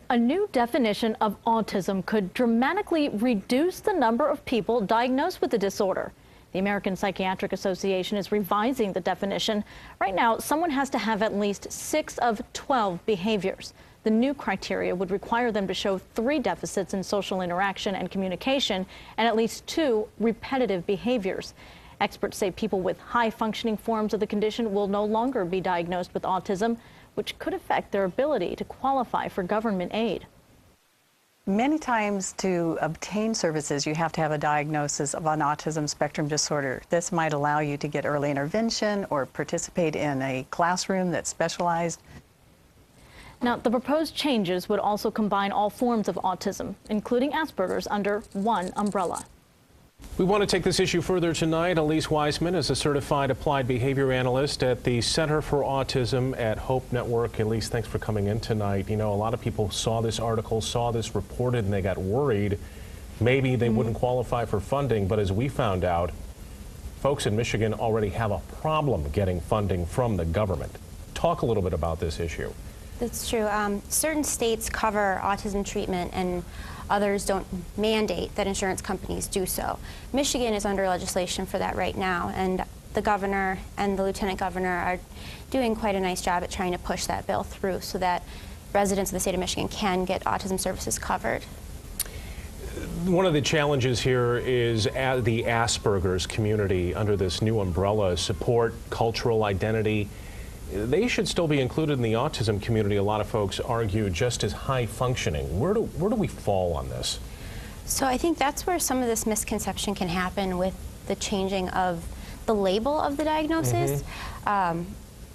A new definition of autism could dramatically reduce the number of people diagnosed with the disorder. The American Psychiatric Association is revising the definition. Right now, someone has to have at least 6 of 12 behaviors. The new criteria would require them to show 3 deficits in social interaction and communication and at least 2 repetitive behaviors. Experts say people with high-functioning forms of the condition will no longer be diagnosed with autism, which could affect their ability to qualify for government aid. Many times to obtain services, you have to have a diagnosis of an autism spectrum disorder. This might allow you to get early intervention or participate in a classroom that's specialized. Now, the proposed changes would also combine all forms of autism, including Asperger's, under one umbrella. We want to take this issue further tonight. Elyse Wiseman is a certified applied behavior analyst at the Center for Autism at Hope Network. Elyse, thanks for coming in tonight. You know, a lot of people saw this article, saw this reported, and they got worried. Maybe they wouldn't qualify for funding, but as we found out, folks in Michigan already have a problem getting funding from the government. Talk a little bit about this issue. That's true. Certain states cover autism treatment and others don't mandate that insurance companies do so. Michigan is under legislation for that right now, and the governor and the lieutenant governor are doing quite a nice job at trying to push that bill through so that residents of the state of Michigan can get autism services covered. One of the challenges here is the Asperger's community under this new umbrella, support, cultural identity. They should still be included in the autism community. A lot of folks argue just as high functioning. Where do we fall on this? So I think that's where some of this misconception can happen with the changing of the label of the diagnosis.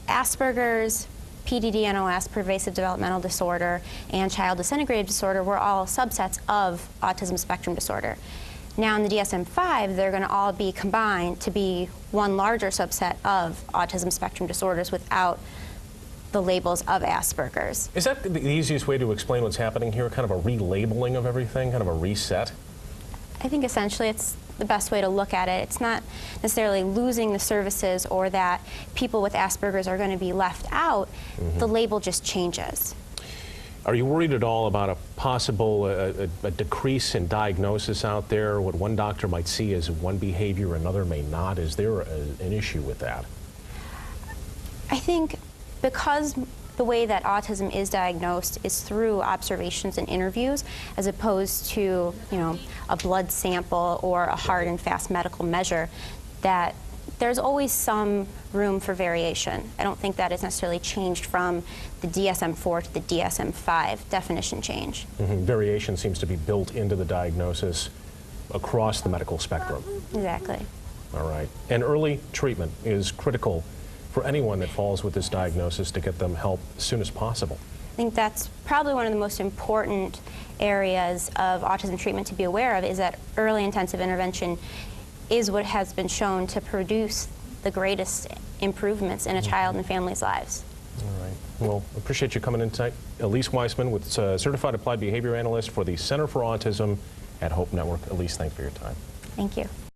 Asperger's, PDD-NOS, pervasive developmental disorder, and child disintegrated disorder were all subsets of autism spectrum disorder. Now in the DSM-5, they're going to all be combined to be one larger subset of autism spectrum disorders without the labels of Asperger's. Is that the easiest way to explain what's happening here? Kind of a relabeling of everything, kind of a reset? I think essentially it's the best way to look at it. It's not necessarily losing the services or that people with Asperger's are going to be left out. The label just changes. Are you worried at all about a possible a decrease in diagnosis out there? What one doctor might see as one behavior, another may not. Is there an issue with that? I think because the way that autism is diagnosed is through observations and interviews, as opposed to, you know, a blood sample or a hard and fast medical measure, that there's always some room for variation. I don't think that is necessarily changed from the DSM-4 to the DSM-5 definition change. Variation seems to be built into the diagnosis across the medical spectrum. Exactly. All right. And early treatment is critical for anyone that falls with this diagnosis to get them help as soon as possible. I think that's probably one of the most important areas of autism treatment to be aware of, is that early intensive intervention is what has been shown to produce the greatest improvements in a child and family's lives. All right. Well, appreciate you coming in tonight. Elyse Wiseman, with Certified Applied Behavior Analyst for the Center for Autism at Hope Network. Elyse, thanks for your time. Thank you.